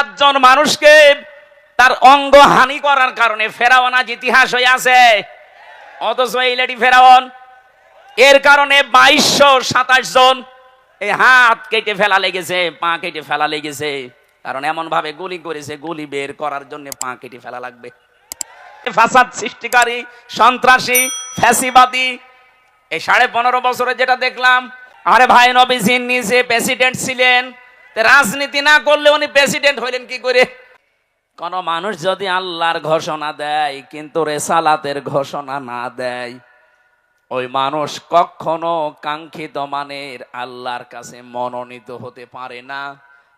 সাতজন মানুষকে তার অঙ্গ হানি করার কারণে ফেরাউন আজ ইতিহাস হয়ে আছে। অথচ এই লেডি ফেরাউন, এর কারণে 2227 জন এই হাত কেটে ফেলা লেগেছে, পা কেটে ফেলা লেগেছে। কারণ এমন ভাবে গুলি করেছে, গুলি বের করার জন্য পা কেটে ফেলা লাগবে। ফাসাদ সৃষ্টিকারী, সন্ত্রাসী, ফ্যাসিবাদী, এই 15.5 বছরে যেটা দেখলাম। আরে ভাই, নবীজি নিজে প্রেসিডেন্ট ছিলেন, রাজনীতি না করলে উনি প্রেসিডেন্ট হইলেন কি করে? কোন মানুষ যদি আল্লাহর ঘোষণা দেয় কিন্তু রেসালাতের ঘোষণা না দেয়, ওই মানুষ কখনো কাঙ্ক্ষিত মানের আল্লাহর কাছে মনোনীত হতে পারে না।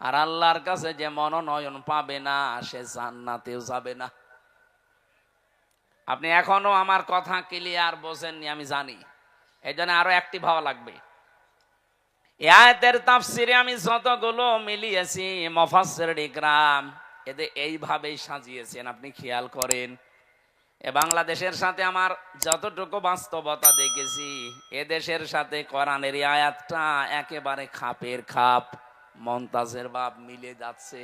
আর আল্লাহর কাছে যে মনোনয়ন পাবে না, সে জান্নাতেও যাবে না। আপনি এখনো আমার কথা ক্লিয়ার বোঝেননি আমি জানি, এই জন্য আরো অ্যাক্টিভ হওয়া লাগবে। এই আয়াতের তাফসিরে আমি যতগুলো মিলিয়েছি, মুফাসসির ইকরাম এদের এইভাবেই সাজিয়েছেন, আপনি খেয়াল করেন। এ বাংলাদেশের সাথে আমার যতটুকু বাস্তবতা দেখেছি, এ দেশের সাথে কোরআনের এই আয়াতটা একেবারে খাপের খাপ, মন্তাজের বাপ মিলে যাচ্ছে।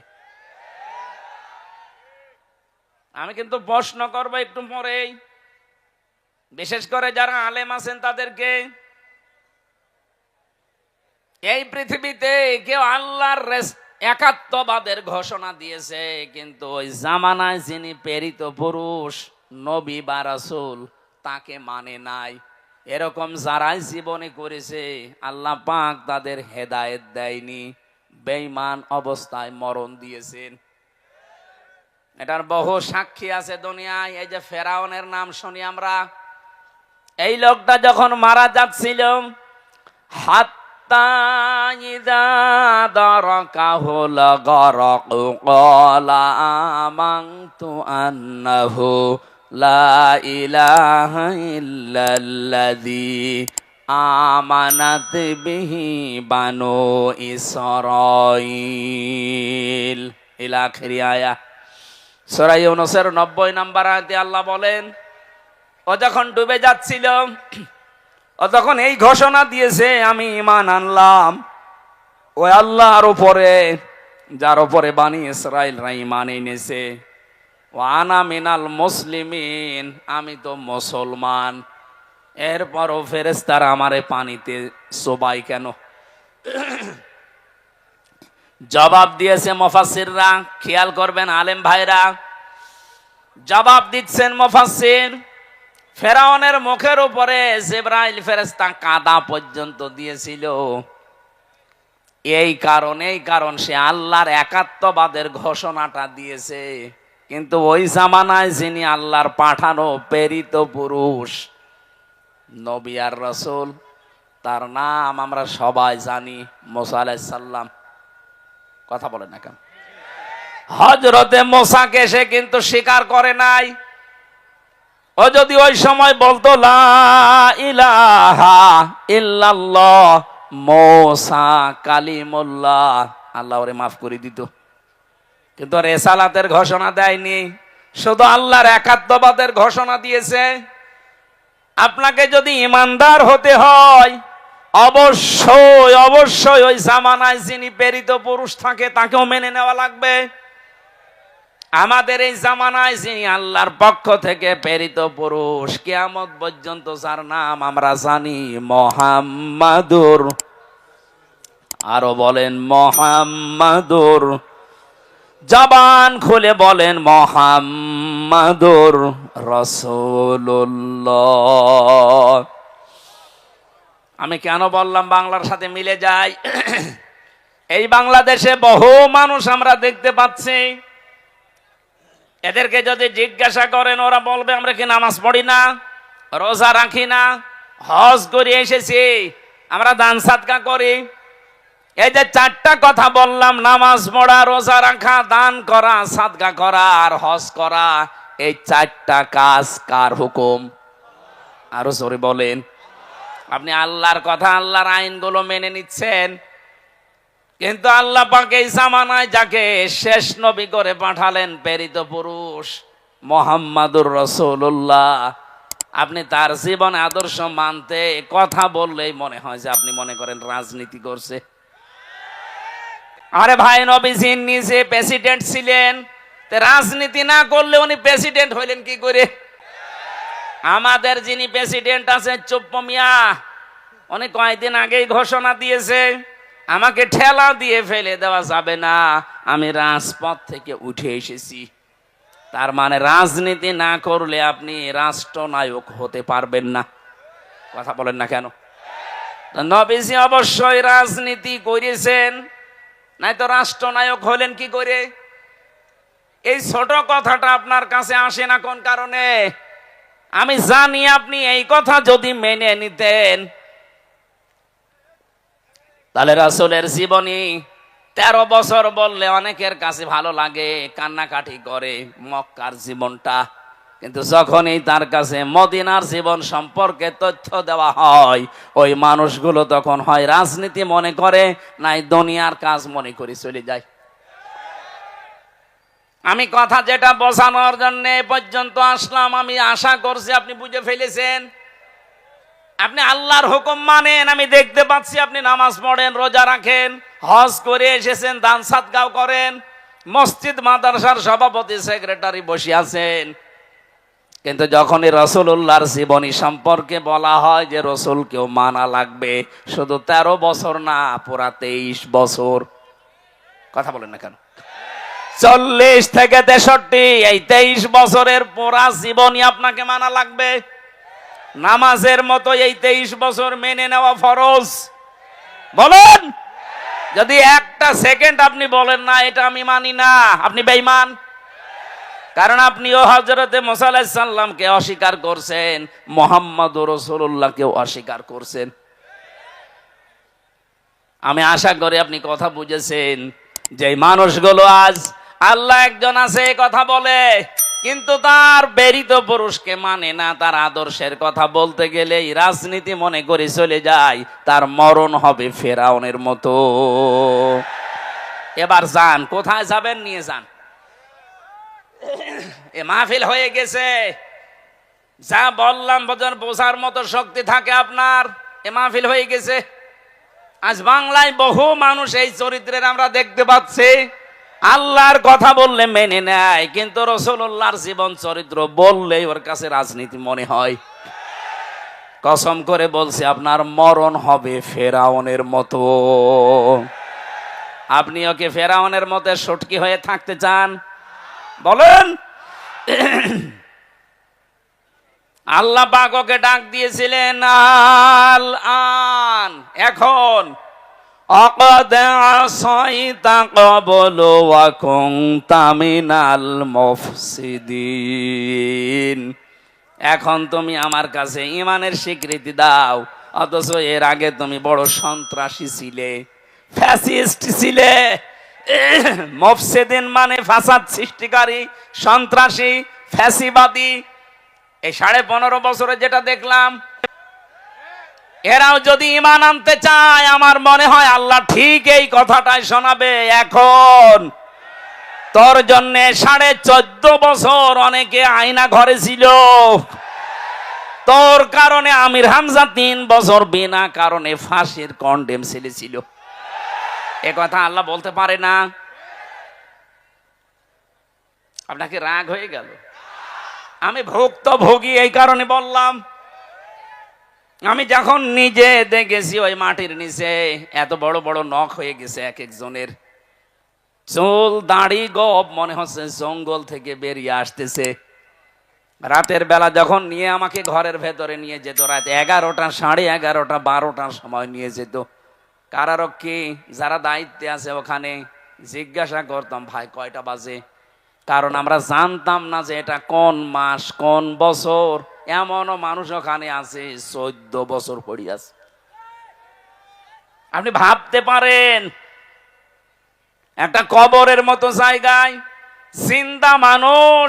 আমি কিন্তু প্রশ্ন করবো একটু পরেই, বিশেষ করে যারা আলেম আছেন তাদেরকে। এই পৃথিবীতে কেউ আল্লাহর একাত্মবাদের ঘোষণা দিয়েছে, কিন্তু ওই জামানায় যিনি প্রেরিত পুরুষ নবী বা রাসূল তাকে মানে নাই। এরকম যারাই জীবনে করেছে, আল্লাহ পাক তাদের হেদায়েত দেয়নি, বেঈমান অবস্থায় মরণ দিয়েছেন। এটার বহু সাক্ষী আছে দুনিয়ায়। এই যে ফেরাউনের নাম শুনি আমরা, এই লোকটা যখন মারা যাচ্ছিল, হাত্তা ইযা দারাকাহুল গরক ক্বালা আমানতু আন্নাহু লা ইলাহা ইল্লাল্লাযী আমানাত বিহি বানু ইসরাঈল ইলা আখিরি আয়াত। সূরা ইউনূসের 90 নম্বর আয়াতে আল্লাহ বলেন, ও যখন ডুবে যাচ্ছিল, ও তখন এই ঘোষণা দিয়েছে, আমি ঈমান আনলাম ওই আল্লাহর উপরে যার উপরে বানি ইসরাঈলরা ঈমান এনেছে। ওয়া আনা মিনাল মুসলিমিন, আমি তো মুসলমান। এরপরও ফেরেশতারা আমারে পানিতে চোবাই কেন? জবাব দিয়েছে মুফাসসিররা, খেয়াল করবেন আলেম ভাইরা, জবাব দিচ্ছেন মুফাসসির। ফেরাউনের মুখের উপরে জিবরাইল ফেরেশতা কাদা পর্যন্ত দিয়েছিল। এই কারণ সে আল্লাহর একাত্মবাদের ঘোষণাটা দিয়েছে, কিন্তু ওই জামানায় যিনি আল্লাহর পাঠানো প্রেরিত পুরুষ নবী আর রাসূল, তার নাম আমরা সবাই জানি, মুসা আলাইহিস সালাম। কথা বলেন না কেন? হযরতে মুসাকে সে কিন্তু স্বীকার করে নাই। ও যদি ওই সময় বলতো লা ইলাহা ইল্লাল্লাহ মুসা কালিমুল্লাহ, আল্লাহ ওরে মাফ করে দিত। কিন্তু রেসালাতের ঘোষণা দেয়নি, শুধু আল্লাহর একাত্মবাদের ঘোষণা দিয়েছে। আপনাকে যদি ইমানদার হতে হয়, অবশ্যই ওই জামানায় যিনি প্রেরিত পুরুষ থাকে তাকেও মেনে নেওয়া লাগবে। আমাদের এই জামানায় যিনি আল্লাহর পক্ষ থেকে প্রেরিত পুরুষ, কিয়ামত পর্যন্ত যার নাম আমরা জানি, মুহাম্মাদুর, আরো বলেন মুহাম্মাদুর, জবান খুলে বলেন মুহাম্মাদুর রাসূলুল্লাহ। আমি কেন বললাম বাংলার সাথে মিলে যায়? এই বাংলাদেশে বহু মানুষ আমরা দেখতে পাচ্ছি, এদেরকে যদি জিজ্ঞাসা করেন ওরা বলবে আমরা কি নামাজ পড়ি না, রোজা রাখি না, হজ করে এসেছি, আমরা দান সাদকা করি। এই যে 4টা কথা বললাম, নামাজ পড়া, রোজা রাখা, দান করা, সাদকা করা আর হজ করা, এই 4টা কাজ কার হুকুম? আরো জোরে বলেন। আপনি আল্লাহর কথা, আল্লাহর আইনগুলো মেনে নিচ্ছেন, কিন্তু আল্লাহ পাক এই জামানায় যাকে শেষ নবী করে পাঠালেন, প্রেরিত পুরুষ মুহাম্মাদুর রাসূলুল্লাহ, আপনি তার জীবনে আদর্শ মানতে কথা বললেই মনে হয় যে আপনি মনে করেন রাজনীতি করছে। আরে ভাই, নবীজি নিজে প্রেসিডেন্ট ছিলেন, রাজনীতি না করলে উনি প্রেসিডেন্ট হইলেন কি করে? আমাদের যিনি প্রেসিডেন্ট আছে চুপ্প মিয়া, উনি কয়েকদিন আগেই ঘোষণা দিয়েছে আমাকে ঠেলা দিয়ে ফেলে দেওয়া যাবে না, আমি রাজপথ থেকে উঠে এসেছি। তার মানে রাজনীতি না করলে আপনি রাষ্ট্রনায়ক হতে পারবেন না। কথা বলেন না কেন? নবীজি অবশ্যই রাজনীতি করেছেন, নাই তো রাষ্ট্রনায়ক হলেন কি করে? এই ছোট কথাটা আপনার কাছে আসে না কোন কারণে? আমি জানি আপনি এই কথা যদি মেনে নিতেন, তাহলে রাসূলের জীবনী 13 বছর বললে অনেকের কাছে ভালো লাগে, কান্নাকাটি করে মক্কার জীবনটা। কিন্তু যখনই তার কাছে মদিনার জীবন সম্পর্কে তথ্য দেওয়া হয়, ওই মানুষগুলো তখন হয় রাজনীতি মনে করে, নাই দুনিয়ার কাজ মনে করে চলে যায়। আমি কথা যেটা বোঝানোর জন্য পর্যন্ত আসলাম, আমি আশা করছি আপনি বুঝে ফেলেছেন। আপনি আল্লাহর হুকুম মানেন, আমি দেখতে পাচ্ছি আপনি নামাজ পড়েন, রোজা রাখেন, হজ করে এসেছেন, দান সাদগাও করেন, মসজিদ মাদ্রাসার সভাপতি সেক্রেটারি বসে আছেন। কিন্তু যখনই রাসূলুল্লাহর জীবনী সম্পর্কে বলা হয় যে রাসূলকেও মানা লাগবে, শুধু 13 বছর না, পুরা 23 বছর। কথা বলেন না কেন? 40 থেকে 63, এই 23 বছরের পুরা জীবনী আপনাকে মানা লাগবে। নামাজের মতো এই 23 বছর মেনে নেওয়া ফরজ। বলেন, যদি একটা সেকেন্ড আপনি বলেন না এটা আমি মানি না, আপনি বেঈমান। কারণ আপনিও হযরতে মুসা আলাইহিস সালামকে অস্বীকার করছেন, মুহাম্মদুর রাসূলুল্লাহকেও অস্বীকার করছেন। আমি আশা করি আপনি কথা বুঝেছেন। যে মানুষগুলো আজ আল্লাহ একজন আছে কথা বলে, কিন্তু তার প্রেরিত পুরুষকে মানে না, তার আদর্শের কথা বলতে গেলেই রাজনীতি মনে করে চলে যায়, তার মরণ হবে ফেরাউনের মতো। এবার যান, কোথায় যাবেন নিয়ে যান। এ মাহফিল হয়ে গেছে, যা বললাম বোঝার মতো শক্তি থাকে আপনার, এ মাহফিল হয়ে গেছে। আজ বাংলায় বহু মানুষ এই চরিত্রের আমরা দেখতে পাচ্ছি, আল্লাহর কথা বললে মেনে নেয়, কিন্তু রাসূলুল্লাহর জীবন চরিত্র বললেই ওর কাছে রাজনীতি মনে হয়। কসম করে বলছি, আপনার মরণ হবে ফেরাউনের মতো। আপনি ওকে ফেরাউনের মতো সটকি হয়ে থাকতে চান? বলেন। আল্লাহ পাক ওকে ডাক দিয়েছিলেন আল আন, এখন অকদ আসাইতা ক্বাবলু ওয়া কুনতা মিনাল মুফসিদিন। এখন তুমি আমার কাছে ঈমানের স্বীকৃতি দাও, অথচ এর আগে তুমি বড় সন্ত্রাসী ছিলে, ফ্যাসিস্ট ছিলে। মুফসিদিন মানে ফাসাদ সৃষ্টিকারী, সন্ত্রাসী, ফ্যাসিবাদী। এই 15.5 বছরে যেটা দেখলাম, এরাও যদি ঈমান আনতে চায়, আমার মনে হয় আল্লাহ ঠিক এই কথাটাই শোনাবে। এখন তোর জন্য 14.5 বছর অনেকে আয়না ঘরে ছিল, তোর কারণে আমির হামজা 3 বছর বিনা কারণে ফাঁসির কন্ডেম সেলে ছিল। এ কথা আল্লাহ বলতে পারে না? আপনাকে রাগ হয়ে গেল? আমি ভুক্তভোগী, এই কারণে বললাম। আমি যখন নিজে দেখেছি ওই মাটির নিচে এত বড় বড় নখ হয়ে গেছে এক একজনের, চুল দাড়ি গোপ মনে হচ্ছে জঙ্গল থেকে বেরিয়ে আসতেছে। রাতের বেলা যখন নিয়ে আমাকে ঘরের ভেতরে নিয়ে যেত, রাত 11টা, 11:30, 12টার সময় নিয়ে যেত, কারারক্ষী যারা দায়িত্বে আছে ওখানে জিজ্ঞাসা করতাম, ভাই কয়টা বাজে? কারণ আমরা জানতাম না যে এটা কোন মাস কোন বছর। এমনও মানুষ ওখানে আছে 14 বছর পড়ে আছে। আপনি ভাবতে পারেন, একটা কবরের মতো জায়গায় জিন্দা মানুষ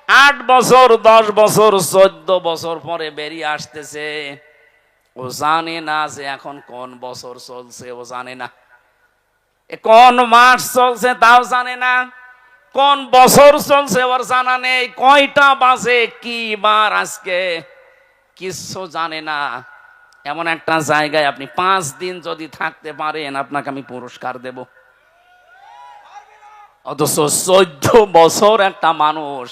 8 বছর, 10 বছর, 14 বছর পরে বেরিয়ে আসতেছে। ও জানে না যে এখন কোন বছর চলছে, ও জানে না কোন মাস চলছে, তাও জানে না কোন বছর চলছে, ওর জানা নেই কয়টা বাজে, কি বার আজকে, কিছু জানে না। এমন একটা জায়গায় আপনি 5 দিন যদি থাকতে পারেন, আপনাকে আমি পুরস্কার দেব। অথচ 14 বছর একটা মানুষ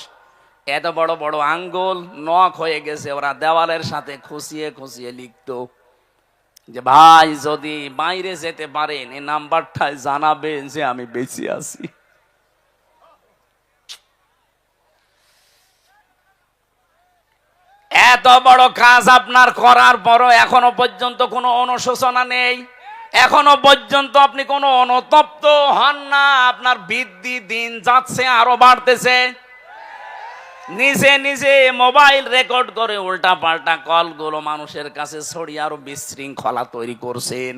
এত বড় বড় আঙ্গুল নখ হয়ে গেছে, ওরা দেওয়ালের সাথে খুশিয়ে খুশিয়ে লিখতো যে ভাই যদি বাইরে যেতে পারেন এই নাম্বারটায় জানাবেন যে আমি বেঁচে আছি। এত বড় কাজ আপনার করার পরও এখনো পর্যন্ত কোনো অনুশোচনা নেই, এখনো পর্যন্ত আপনি কোনো অনুতপ্ত হন না। আপনার বৃদ্ধি দিন যাচ্ছে, আরো বাড়তেছে। নিজে নিজে মোবাইল রেকর্ড করে উল্টা পাল্টা কলগুলো মানুষের কাছে ছড়িয়ে আরো বিশৃঙ্খলা তৈরি করছেন।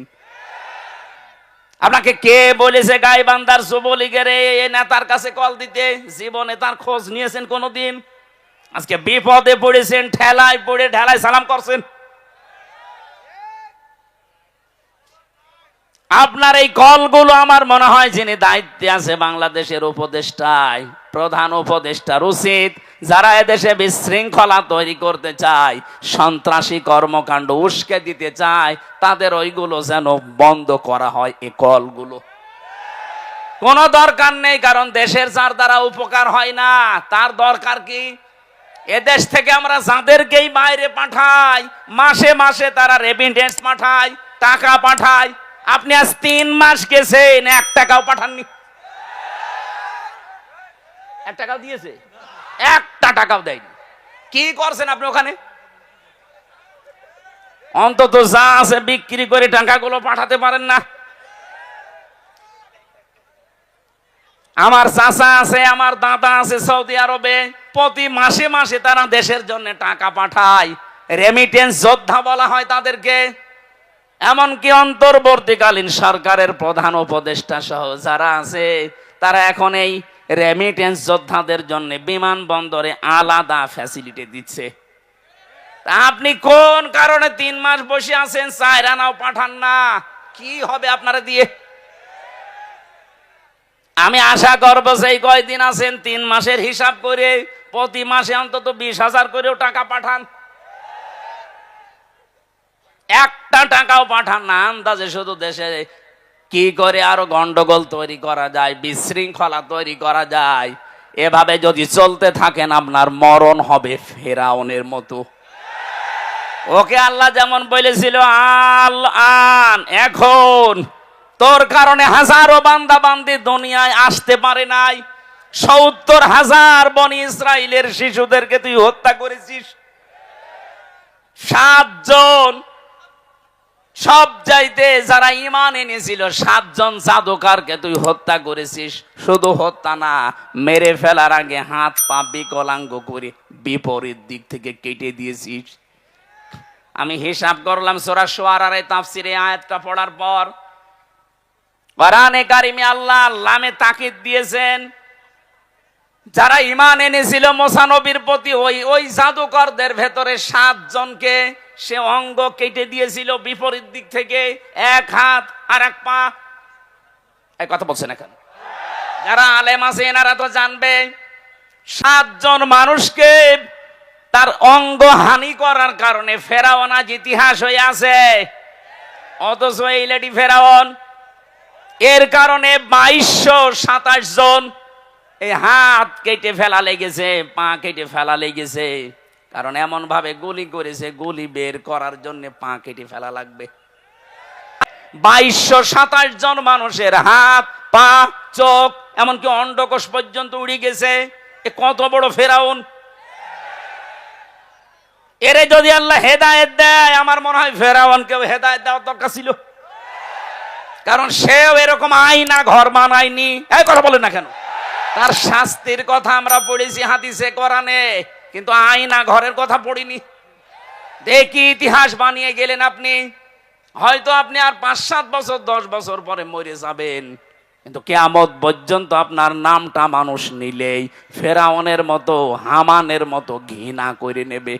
আপনাকে কে বলেছে গাইবান্ধার যুবলীগের এই নেতার কাছে কল দিতে? জীবনে তার খোঁজ নিয়েছেন কোনোদিন? আজকে বিপদে পড়েছেন, ঠেলায় পড়ে ঢেলায় সালাম করছেন। আপনার এই কলগুলো আমার মনে হয় যিনি দায়িত্বে আছে বাংলাদেশের উপদেষ্টায়, প্রধান উপদেষ্টার উচিত যারা এদেশে বিশৃঙ্খলা তৈরি করতে চায়, সন্ত্রাসী কর্মকাণ্ড উস্কে দিতে চায়, তাদের ওইগুলো যেন বন্ধ করা হয়। এই কলগুলো কোনো দরকার নেই, কারণ দেশের যার দ্বারা উপকার হয় না তার দরকার কি? এদেশ থেকে আমরা যাদেরকেই বাইরে পাঠাই, মাসে মাসে তারা রেমিটেন্স পাঠায়, টাকা পাঠায়। আপনি আজ 3 মাস গেছেন, 1 টাকাও পাঠাননি। 1 টাকাও দিয়েছে? 1টা টাকাও দেয়নি। কি করছেন আপনি ওখানে? অন্তত যা আছে বিক্রি করে টাকাগুলো পাঠাতে পারেন না? আমার চাচা আছে, আমার দাদা আছে সৌদি আরবে, প্রতি মাসে মাসে তারা দেশের জন্য টাকা পাঠায়, রেমিটেন্স যোদ্ধা বলা হয় তাদেরকে। এমনকি অন্তর্বর্তীকালীন সরকারের প্রধান উপদেষ্টা সহ যারা আছে তারা এখন এই রেমিটেন্স যোদ্ধাদের জন্য বিমানবন্দরে আলাদা ফ্যাসিলিটি দিচ্ছে। আপনি কোন কারণে 3 মাস বসে আছেন, 4 আনাও পাঠান না? কি হবে আপনারা দিয়ে? আমি আশা করব সেই কয়দিন আছেন 3 মাসের হিসাব করে প্রতি মাসে অন্তত 20,000 করেও টাকা পাঠান। 1টা টাকাও পাঠান না। আন্দাজে শুধু দেশে কি করে আরো গন্ডগোল তৈরি করা যায়, বিশৃঙ্খলা তৈরি করা যায়। এভাবে যদি চলতে থাকেন আপনার মরণ হবে ফেরাউনের মতো। ওকে আল্লাহ যেমন বলেছিল আল আন, এখন তোর কারণে হাজারো বান্দা বান্দি দুনিয়ায় আসতে পারে নাই। 70,000 বনি ইসরাইলের শিশুদেরকে তুই হত্যা করেছিস। 7 জন সব চাইতে যারা ঈমান এনেছিল 7 জন জাদুকরকে তুই হত্যা করেছিস। শুধু হত্যা না, মেরে ফেলার আগে হাত পা বিকলাঙ্গ করে বিপরীত দিক থেকে কেটে দিয়েছিস। আমি হিসাব করলাম সূরা শুআরার এই তাফসীরে আয়াতটা পড়ার পর কোরআনে কারিমে আল্লাহ লামে তাকিদ দিয়েছেন যারা ঈমান এনেছিল মুসা নবীর প্রতি, ওই জাদুকরদের ভেতরে 7 জনকে সে অঙ্গ কেটে দিয়েছিল বিপরীত দিক থেকে, 1 হাত আর 1 পা। এই কথা বলছেন এখন যারা আলেম আছে এনারা তো জানবে। 7 জন মানুষকে তার অঙ্গ হানি করার কারণে ফেরাউন আজ ইতিহাস হয়ে আছে। অথচ এই লেডি ফেরাউন, এর কারণে 2227 জন এই হাত কেটে ফেলা লেগেছে, পা কেটে ফেলা লেগেছে। কারণ এমন ভাবে গুলি করেছে, গুলি বের করার জন্য পা কেটে ফেলা লাগবে। 2227 জন মানুষের হাত, পা, চোখ, এমনকি অন্ডকোষ পর্যন্ত উড়ে গেছে। এ কত বড় ফেরাউন! এরে যদি আল্লাহ হেদায়েত দেয়, আমার মনে হয় ফেরাউনকেও হেদায়েত দেওয়ার দরকার ছিল। কারণ সেও এরকম আয়না ঘর বানায়নি। এই কথা বলেন না কেন? তার শাস্তির কথা আমরা পড়েছি হাদিসে কোরআনে, কিন্তু আয়না ঘরের কথা পড়িনি। দেখি ইতিহাস বানিয়ে গেলেন আপনি। হয়তো আপনি আর 5-7 বছর 10 বছর পরে মরে যাবেন, কিন্তু কিয়ামত পর্যন্ত আপনার নামটা মানুষ নিলেই ফেরাউনের মতো, হামানের মতো ঘৃণা করে নেবে।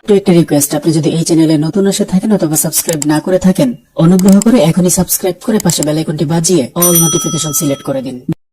একটা রিকোয়েস্ট, আপনি যদি এই চ্যানেলে নতুন এসে থাকেন অথবা সাবস্ক্রাইব না করে থাকেন, অনুগ্রহ করে এখনই সাবস্ক্রাইব করে পাশে বেল আইকনটি বাজিয়ে অল নোটিফিকেশন সিলেক্ট করে দিন।